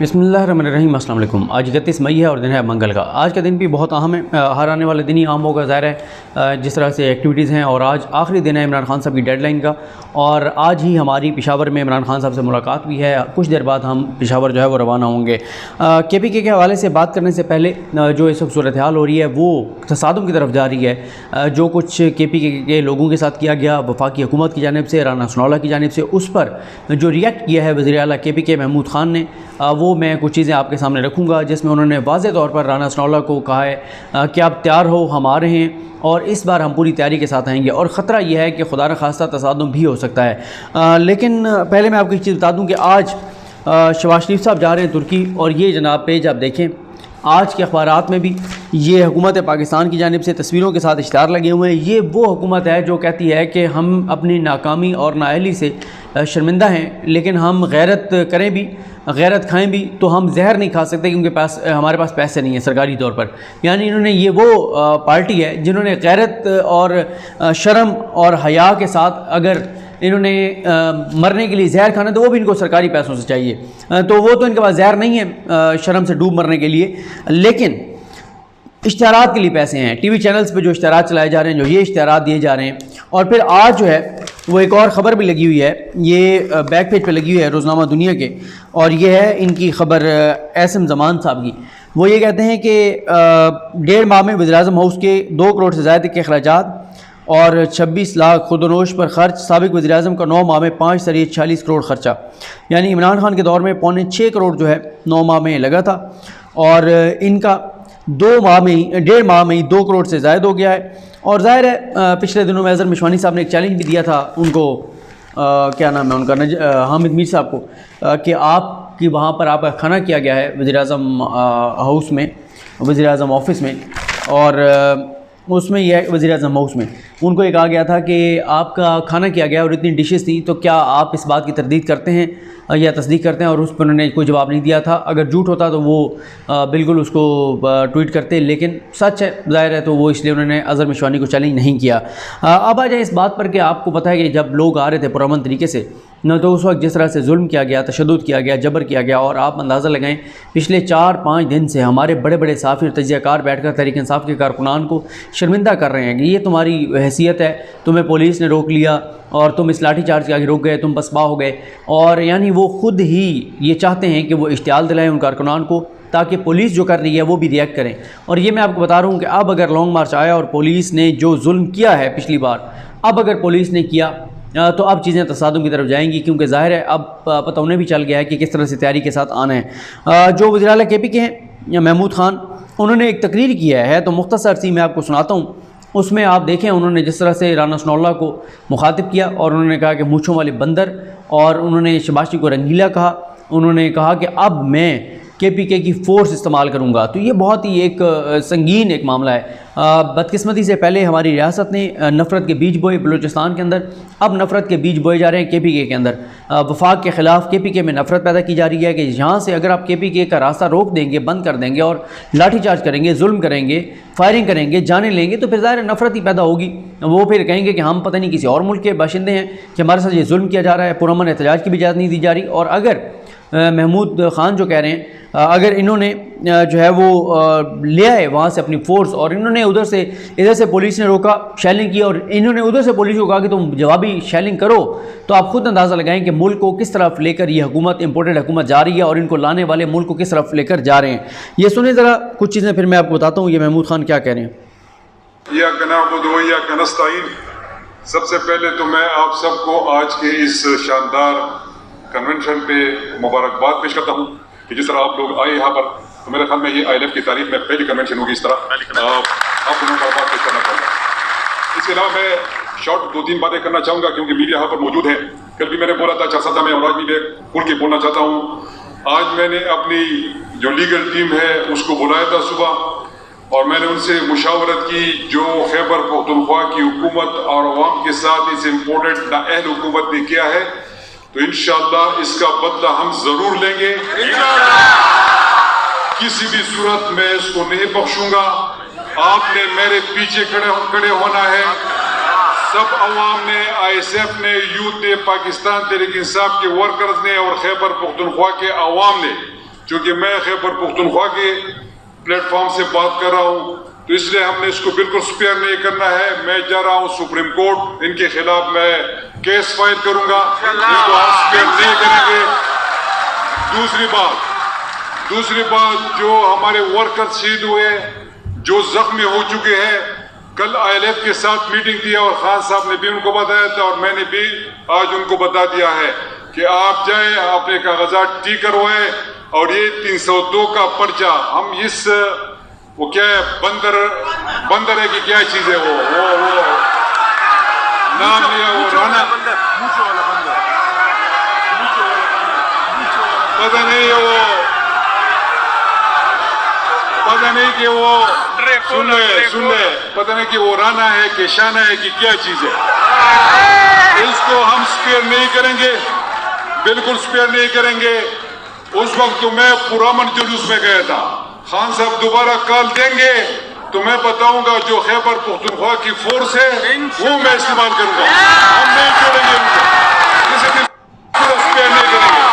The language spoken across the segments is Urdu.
بسم اللہ الرحمن الرحیم۔ السلام علیکم۔ آج 31 مئی ہے اور دن ہے منگل کا۔ آج کا دن بھی بہت اہم ہے، ہر آنے والے دن ہی اہم ہوگا، ظاہر ہے جس طرح سے ایکٹیویٹیز ہیں، اور آج آخری دن ہے عمران خان صاحب کی ڈیڈ لائن کا، اور آج ہی ہماری پشاور میں عمران خان صاحب سے ملاقات بھی ہے۔ کچھ دیر بعد ہم پشاور جو ہے وہ روانہ ہوں گے۔ کے پی کے حوالے سے بات کرنے سے پہلے جو اس وقت صورتحال ہو رہی ہے وہ تصادم کی طرف جا رہی ہے۔ جو کچھ کے پی کے لوگوں کے ساتھ کیا گیا وفاقی حکومت کی جانب سے، رانا ثناء اللہ کی جانب سے، اس پر جو ریئیکٹ کیا ہے وزیر اعلیٰ کے پی کے محمود خان نے، وہ میں کچھ چیزیں آپ کے سامنے رکھوں گا، جس میں انہوں نے واضح طور پر رانا ثناء اللہ کو کہا ہے کہ آپ تیار ہو، ہم آ رہے ہیں اور اس بار ہم پوری تیاری کے ساتھ آئیں گے، اور خطرہ یہ ہے کہ خدا نخواستہ تصادم بھی ہو سکتا ہے۔ لیکن پہلے میں آپ کو ایک چیز بتا دوں کہ آج شہباز شریف صاحب جا رہے ہیں ترکی، اور یہ جناب پیج آپ دیکھیں، آج کے اخبارات میں بھی یہ حکومت پاکستان کی جانب سے تصویروں کے ساتھ اشتہار لگے ہوئے ہیں۔ یہ وہ حکومت ہے جو کہتی ہے کہ ہم اپنی ناکامی اور نااہلی سے شرمندہ ہیں، لیکن ہم غیرت کریں بھی، غیرت کھائیں بھی تو ہم زہر نہیں کھا سکتے کیونکہ ہمارے پاس پیسے نہیں ہیں سرکاری طور پر۔ یعنی انہوں نے، یہ وہ پارٹی ہے جنہوں نے غیرت اور شرم اور حیا کے ساتھ اگر انہوں نے مرنے کے لیے زہر کھانا تو وہ بھی ان کو سرکاری پیسوں سے چاہیے، تو وہ تو ان کے پاس زہر نہیں ہے شرم سے ڈوب مرنے کے لیے، لیکن اشتہارات کے لیے پیسے ہیں۔ ٹی وی چینلز پہ جو اشتہارات چلائے جا رہے ہیں، جو یہ اشتہارات دیے جا رہے ہیں، اور پھر آج جو ہے وہ ایک اور خبر بھی لگی ہوئی ہے، یہ بیک پیج پہ لگی ہوئی ہے روزنامہ دنیا کے، اور یہ ہے ان کی خبر احسن زمان صاحب کی۔ وہ یہ کہتے ہیں کہ 1.5 ماہ میں وزیراعظم ہاؤس کے 2 کروڑ سے زائد کے اخراجات اور 26 لاکھ خود و نوش پر خرچ، سابق وزیراعظم کا 9 ماہ میں 5.46 کروڑ خرچہ، یعنی عمران خان کے دور میں 6.25 کروڑ جو ہے 9 ماہ میں لگا تھا، اور ان کا 1.5 ماہ میں ہی 2 کروڑ سے زائد ہو گیا ہے۔ اور ظاہر ہے پچھلے دنوں میں اظہر مشوانی صاحب نے ایک چیلنج بھی دیا تھا ان کو، کیا نام ہے ان کا، حامد میر صاحب کو، کہ آپ کی وہاں پر آپ کا کھانا کیا گیا ہے وزیر اعظم ہاؤس میں، وزیر اعظم آفس میں، اور اس میں یہ ہے وزیر اعظم ہاؤس میں ان کو یہ کہا گیا تھا کہ آپ کا کھانا کیا گیا اور اتنی ڈشز تھیں، تو کیا آپ اس بات کی تردید کرتے ہیں یا تصدیق کرتے ہیں؟ اور اس پر انہوں نے کوئی جواب نہیں دیا تھا۔ اگر جھوٹ ہوتا تو وہ بالکل اس کو ٹویٹ کرتے، لیکن سچ ہے ظاہر ہے، تو وہ اس لیے انہوں نے اظہر مشوانی کو چیلنج نہیں کیا۔ اب آ جائیں اس بات پر کہ آپ کو پتہ ہے کہ جب لوگ آ رہے تھے پرامن طریقے سے، نہ تو اس وقت جس طرح سے ظلم کیا گیا، تشدد کیا گیا، جبر کیا گیا، اور آپ اندازہ لگائیں پچھلے 4-5 دن سے ہمارے بڑے بڑے صحافی اور تجزیہ کار بیٹھ کر تحریک انصاف کے کارکنان کو شرمندہ کر رہے ہیں کہ یہ تمہاری حیثیت ہے، تمہیں پولیس نے روک لیا اور تم اس لاٹھی چارج کے آگے رک گئے، تم پسپا ہو گئے، اور یعنی وہ خود ہی یہ چاہتے ہیں کہ وہ اشتعال دلائیں ان کارکنان کو، تاکہ پولیس جو کر رہی ہے وہ بھی ریئیکٹ کریں۔ اور یہ میں آپ کو بتا رہا ہوں کہ اب اگر لانگ مارچ آیا اور پولیس نے جو ظلم کیا ہے پچھلی بار، اب اگر پولیس نے کیا تو اب چیزیں تصادم کی طرف جائیں گی، کیونکہ ظاہر ہے اب پتہ انہیں بھی چل گیا ہے کہ کس طرح سے تیاری کے ساتھ آنا ہے۔ جو وزیر اعلیٰ کے پی کے ہیں محمود خان، انہوں نے ایک تقریر کیا ہے، تو مختصر سی میں آپ کو سناتا ہوں۔ اس میں آپ دیکھیں انہوں نے جس طرح سے رانا ثناء اللہ کو مخاطب کیا، اور انہوں نے کہا کہ مونچھوں والے بندر، اور انہوں نے شہباز شریف کو رنگیلا کہا، انہوں نے کہا کہ اب میں کے پی کے کی فورس استعمال کروں گا۔ تو یہ بہت ہی ایک سنگین ایک معاملہ ہے۔ بدقسمتی سے پہلے ہماری ریاست نے نفرت کے بیج بوئے بلوچستان کے اندر، اب نفرت کے بیج بوئے جا رہے ہیں کے پی کے اندر۔ وفاق کے خلاف کے پی کے میں نفرت پیدا کی جا رہی ہے کہ یہاں سے اگر آپ کے پی کے کا راستہ روک دیں گے، بند کر دیں گے، اور لاٹھی چارج کریں گے، ظلم کریں گے، فائرنگ کریں گے، جانیں لیں گے، تو پھر ظاہر نفرت ہی پیدا ہوگی۔ وہ پھر کہیں گے کہ ہم پتہ نہیں کسی اور ملک کے باشندے ہیں کہ ہمارے ساتھ یہ ظلم کیا جا رہا ہے، پرامن احتجاج کی بھی اجازت نہیں دی جا رہی۔ اور اگر محمود خان جو کہہ رہے ہیں، اگر انہوں نے جو ہے وہ لے آئے وہاں سے اپنی فورس، اور انہوں نے ادھر سے پولیس نے روکا، شیلنگ کی، اور انہوں نے ادھر سے پولیس کو کہا کہ تم جوابی شیلنگ کرو، تو آپ خود اندازہ لگائیں کہ ملک کو کس طرف لے کر یہ حکومت، امپورٹڈ حکومت جا رہی ہے، اور ان کو لانے والے ملک کو کس طرف لے کر جا رہے ہیں۔ یہ سنیں ذرا کچھ چیزیں، پھر میں آپ کو بتاتا ہوں یہ محمود خان کیا کہہ رہے ہیں۔ ایاک نعبد و ایاک نستعین۔ سب سے پہلے تو میں آپ سب کو آج کے اس شاندار کنونشن پہ مبارکباد پیش کرتا ہوں کہ جس طرح آپ لوگ آئے یہاں پر، تو میرے خیال میں یہ آئی ایل ایف کی تاریخ میں پہلی کنونشن ہوگی اس طرح، آپ کو مبارکباد پیش کرنا چاہوں گا۔ اس کے علاوہ میں شارٹ 2-3 باتیں کرنا چاہوں گا کیونکہ میڈیا یہاں پر موجود ہے۔ کل بھی میں نے بولا تھا چارسدہ میں، اور آج بھی میں کھل کے بولنا چاہتا ہوں۔ آج میں نے اپنی جو لیگل ٹیم ہے اس کو بلایا تھا صبح، اور میں نے ان سے مشاورت کی جو خیبر پختونخوا کی حکومت اور عوام کے ساتھ اس امپورٹنٹ نااہل حکومت نے کیا ہے، تو انشاءاللہ اس کا بدلہ ہم ضرور لیں گے۔ کسی بھی صورت میں اس کو نہیں بخشوں گا۔ آپ نے میرے پیچھے کھڑے ہونا ہے، سب عوام نے، آئی ایس ایف نے، یوتھ نے، پاکستان تحریک انصاف کے ورکرز نے، اور خیبر پختونخوا کے عوام نے چونکہ میں خیبر پختونخوا کے پلیٹ فارم سے بات کر رہا ہوں تو اس لیے ہم نے اس کو بالکل سپیئر نہیں کرنا ہے. میں جا رہا ہوں سپریم کورٹ, ان کے خلاف میں کیس فائل کروں گا, ان کو ہم سپیئر نہیں کریں گے. دوسری بات جو ہمارے ورکر شہید ہوئے, جو زخمی ہو چکے ہیں, کل ILF کے ساتھ میٹنگ دیا اور خان صاحب نے بھی ان کو بتایا تھا اور میں نے بھی آج ان کو بتا دیا ہے کہ آپ جائیں اپنے کاغذات ٹھیک کروائیں. اور یہ 302 کا پرچہ ہم اس وہ کیا ہے, بندر ہے کہ کیا چیز ہے, وہ نام لیا, وہ رانا پتہ نہیں ہے, وہ پتہ نہیں کہ وہ سن لے پتہ نہیں کہ وہ رانا ہے کہ شانہ ہے کہ کیا چیز ہے. اس کو ہم سپیئر نہیں کریں گے, بالکل سپیئر نہیں کریں گے. اس وقت تو میں پرامن جلوس میں گیا تھا. خان صاحب دوبارہ کال دیں گے تو میں بتاؤں گا جو خیبر پختونخوا کی فورس ہے وہ میں استعمال کروں گا. ہم نہیں چھوڑیں گے ان کو, کسی دن سپیئر نہیں کریں گے.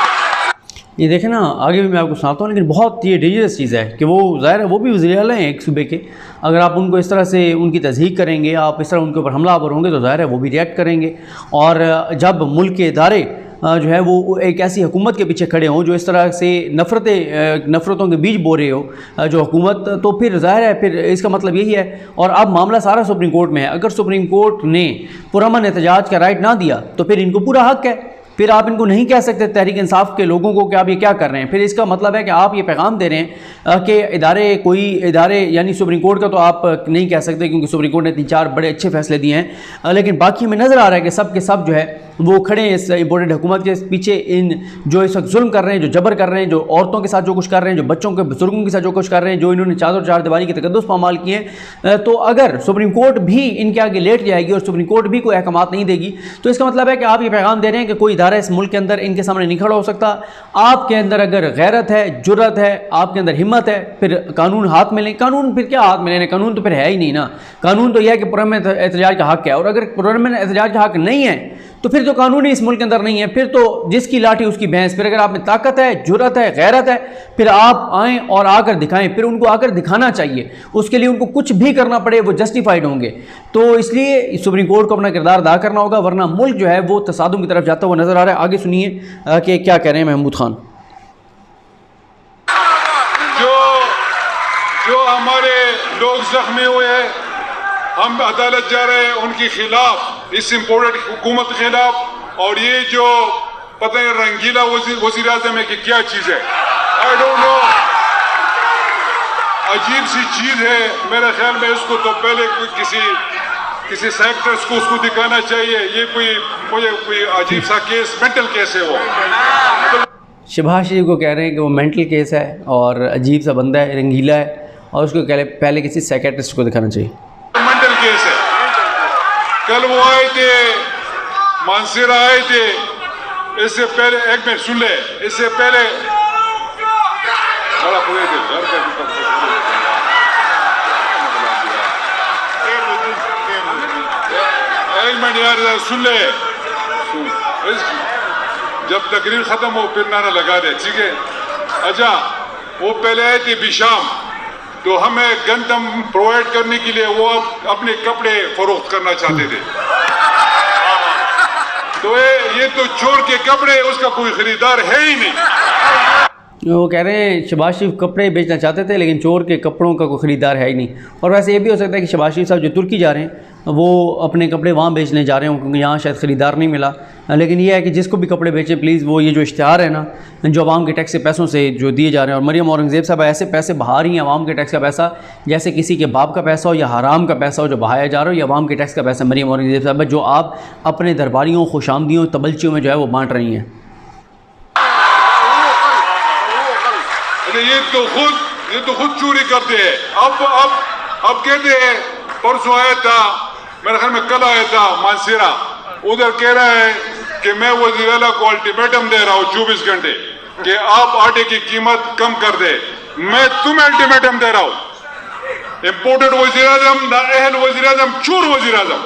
یہ دیکھیں نا, آگے بھی میں آپ کو سناتا ہوں, لیکن بہت یہ ڈینجرس چیز ہے کہ وہ ظاہر ہے وہ بھی وزیر اعلیٰ ہیں ایک صوبے کے. اگر آپ ان کو اس طرح سے ان کی تضحیق کریں گے, آپ اس طرح ان کے اوپر حملہ آور ہوں گے تو ظاہر ہے وہ بھی ریئیکٹ کریں گے. اور جب ملک کے ادارے جو ہے وہ ایک ایسی حکومت کے پیچھے کھڑے ہوں جو اس طرح سے نفرتوں کے بیج بو رہے ہو جو حکومت, تو پھر ظاہر ہے پھر اس کا مطلب یہی ہے. اور اب معاملہ سارا سپریم کورٹ میں ہے. اگر سپریم کورٹ نے پرامن احتجاج کا رائٹ نہ دیا تو پھر ان کو پورا حق ہے. پھر آپ ان کو نہیں کہہ سکتے تحریک انصاف کے لوگوں کو کہ آپ یہ کیا کر رہے ہیں. پھر اس کا مطلب ہے کہ آپ یہ پیغام دے رہے ہیں کہ ادارے یعنی سپریم کورٹ کا تو آپ نہیں کہہ سکتے کیونکہ سپریم کورٹ نے 3-4 بڑے اچھے فیصلے دیے ہیں, لیکن باقی ہمیں نظر آ رہا ہے کہ سب کے سب جو ہے وہ کھڑے ہیں اس امپورٹنٹ حکومت کے پیچھے. ان جو اس وقت ظلم کر رہے ہیں, جو جبر کر رہے ہیں, جو عورتوں کے ساتھ جو کچھ کر رہے ہیں, جو بچوں کے بزرگوں کے ساتھ جو کچھ کر رہے ہیں, جو انہوں نے چار دیواری کے تقدس پامال کیے ہیں, تو اگر سپریم کورٹ بھی ان کے آگے لیٹ جائے گی اور سپریم کورٹ بھی کوئی احکامات نہیں دے گی تو اس کا مطلب ہے کہ آپ یہ پیغام دے رہے ہیں کہ کوئی ادارہ اس ملک کے اندر ان کے سامنے نہیں کھڑا ہو سکتا. آپ کے اندر اگر غیرت ہے, جرت ہے, آپ کے اندر ہمت ہے, پھر قانون ہاتھ میں لیں. قانون پھر کیا ہاتھ میں لینے, قانون تو پھر ہے ہی نہیں نا. قانون تو یہ ہے کہ پرامن احتجاج کا حق ہے, اور اگر پرامن احتجاج کا حق نہیں ہے تو پھر تو قانون ہی اس ملک کے اندر نہیں ہے. پھر تو جس کی لاٹھی اس کی بھینس. پھر اگر آپ میں طاقت ہے, جرت ہے, غیرت ہے, پھر آپ آئیں اور آ کر دکھائیں. پھر ان کو آ کر دکھانا چاہیے, اس کے لیے ان کو کچھ بھی کرنا پڑے وہ جسٹیفائڈ ہوں گے. تو اس لیے سپریم کورٹ کو اپنا کردار ادا کرنا ہوگا, ورنہ ملک جو ہے وہ تصادم کی طرف جاتا ہوا نظر آ رہا ہے. آگے سنیے کہ کیا کہہ رہے ہیں محمود خان. جو ہمارے لوگ زخمی ہوئے ہیں, ہم عدالت جا رہے ہیں ان کے خلاف, اس امپورٹنٹ حکومت کے خلاف. اور یہ جو پتہ ہے رنگیلا وزیر اعظم ہے کہ کیا چیز ہے, آئی ڈونٹ نو, عجیب سی چیز ہے. میرے خیال میں اس کو تو پہلے کسی سیکٹرز کو اس کو دکھانا چاہیے. یہ کوئی عجیب سا کیس, مینٹل کیس ہے. وہ شہباز شریف کو کہہ رہے ہیں کہ وہ مینٹل کیس ہے اور عجیب سا بندہ ہے, رنگیلا ہے, اور اس کو پہلے کسی سیکٹرسٹ کو دکھانا چاہیے. مینٹل کیس ہے. کل وہ آئے تھے, مانسیرا آئے تھے, اس سے پہلے ایک منٹ سن لے, اس سے پہلے ایک منٹ یار سن لے, جب تقریر ختم ہو پھر نعرہ لگا دے, ٹھیک ہے. اچھا, وہ پہلے آئے تھے بیشام, تو ہمیں گندم پرووائڈ کرنے کے لیے وہ اپنے کپڑے فروخت کرنا چاہتے تھے. تو یہ تو چور کے کپڑے, اس کا کوئی خریدار ہے ہی نہیں. وہ کہہ رہے ہیں شہباز شریف کپڑے بیچنا چاہتے تھے لیکن چور کے کپڑوں کا کوئی خریدار ہے ہی نہیں. اور ویسے یہ بھی ہو سکتا ہے کہ شہباز شریف صاحب جو ترکی جا رہے ہیں وہ اپنے کپڑے وہاں بیچنے جا رہے ہوں کیونکہ یہاں شاید خریدار نہیں ملا. لیکن یہ ہے کہ جس کو بھی کپڑے بیچے پلیز وہ یہ جو اشتہار ہے نا جو عوام کے ٹیکس کے پیسوں سے جو دیے جا رہے ہیں, اور مریم اورنگزیب صاحب ایسے پیسے بہا رہی ہیں عوام کے ٹیکس کا پیسہ جیسے کسی کے باپ کا پیسہ ہو یا حرام کا پیسہ ہو جو بہایا جا رہا ہو, یا عوام کے ٹیکس کا پیسہ مریم اورنگزیب صاحب جو آپ اپنے درباریوں, خوشامدیوں, تبلچیوں میں جو ہے وہ بانٹ رہی ہیں. یہ تو خود چوری کرتے ہیں. اب کہتے ہیں, پرسوں آیا تھا, میرے خیال میں کل آیا تھا مانسیرا, ادھر کہہ رہا ہے کہ میں وزیر اعلیٰ کو الٹیمیٹم دے رہا ہوں 24 گھنٹے کہ آپ آٹے کی قیمت کم کر دے. میں تمہیں الٹیمیٹم دے رہا ہوں, امپورٹڈ وزیر اعظم, نااہل وزیر اعظم, چور وزیر اعظم,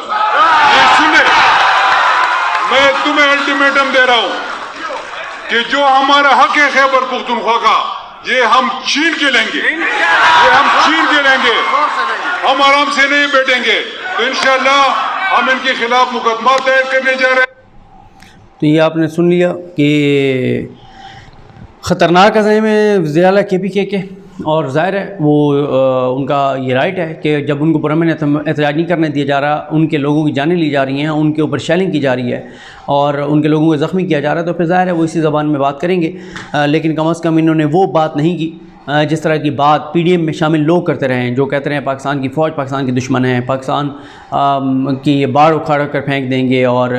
یہ سنے, میں تمہیں الٹیمیٹم دے رہا ہوں کہ جو ہمارا حق ہے خیبر پختونخوا کا, یہ ہم چھین کے لیں گے، یہ ہم چھین کے لیں گے، ہم آرام سے نہیں بیٹھیں گے. تو انشاءاللہ ہم ان کے خلاف مقدمات دائر کرنے جا رہے ہیں. تو یہ آپ نے سن لیا کہ خطرناک عزائم ہے وزیر اعلیٰ KPK کے، اور ظاہر ہے وہ ان کا یہ رائٹ ہے کہ جب ان کو پرامن احتجاج نہیں کرنے دیا جا رہا، ان کے لوگوں کی جانیں لی جا رہی ہیں، ان کے اوپر شیلنگ کی جا رہی ہے اور ان کے لوگوں کو زخمی کیا جا رہا ہے، تو پھر ظاہر ہے وہ اسی زبان میں بات کریں گے. لیکن کم از کم انہوں نے وہ بات نہیں کی جس طرح کی بات PDM میں شامل لوگ کرتے رہے ہیں، جو کہتے رہے ہیں پاکستان کی فوج پاکستان کی دشمن ہے، پاکستان کی باڑ اکھاڑ کر پھینک دیں گے. اور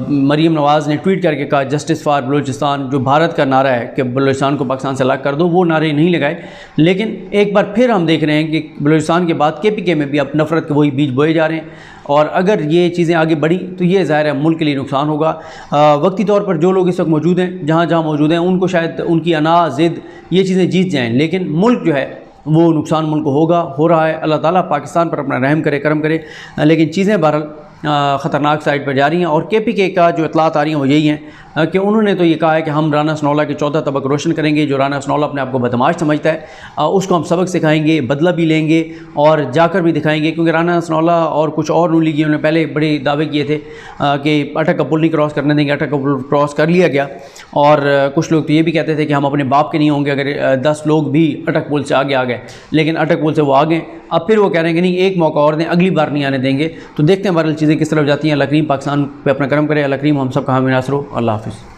مریم نواز نے ٹویٹ کر کے کہا جسٹس فار بلوچستان، جو بھارت کا نعرہ ہے کہ بلوچستان کو پاکستان سے الگ کر دو، وہ نعرے نہیں لگائے. لیکن ایک بار پھر ہم دیکھ رہے ہیں کہ بلوچستان کے بعد KPK میں بھی اب نفرت کے وہی بیج بوئے جا رہے ہیں، اور اگر یہ چیزیں آگے بڑھیں تو یہ ظاہر ہے ملک کے لیے نقصان ہوگا. وقتی طور پر جو لوگ اس وقت موجود ہیں، جہاں جہاں موجود ہیں، ان کو شاید ان کی انا ضد یہ چیزیں جیت جائیں، لیکن ملک جو ہے وہ نقصان ملک کو ہوگا، ہو رہا ہے. اللہ تعالیٰ پاکستان پر اپنا رحم کرے، کرم کرے. لیکن چیزیں بہرحال خطرناک سائڈ پر جا رہی ہیں. اور KPK کا جو اطلاعات آ رہی ہیں وہ یہی ہیں کہ انہوں نے تو یہ کہا ہے کہ ہم رانا ثناء اللہ کے 14 طبق روشن کریں گے. جو رانا ثناء اللہ اپنے آپ کو بدمعاش سمجھتا ہے، اس کو ہم سبق سکھائیں گے، بدلہ بھی لیں گے اور جا کر بھی دکھائیں گے. کیونکہ رانا ثناء اللہ اور کچھ اور نون لیگیوں نے پہلے بڑے دعوے کیے تھے کہ اٹک کا پل نہیں کراس کرنے دیں گے. اٹک کا پل کراس کر لیا گیا، اور کچھ لوگ تو یہ بھی کہتے تھے کہ ہم اپنے باپ کے نہیں ہوں گے اگر 10 لوگ بھی اٹک پل سے آگے آ گئے. لیکن اٹک پل سے وہ آگے، اب پھر وہ کہہ رہے ہیں کہ نہیں ایک موقع اور دیں، اگلی بار نہیں آنے دیں گے. تو دیکھتے ہیں بہرحال چیزیں کس طرف جاتی ہیں. اللہ کریم پاکستان پہ اپنا کرم کرے. اللہ کریم ہم سب کا حامی ناصر ہو. اللہ حافظ.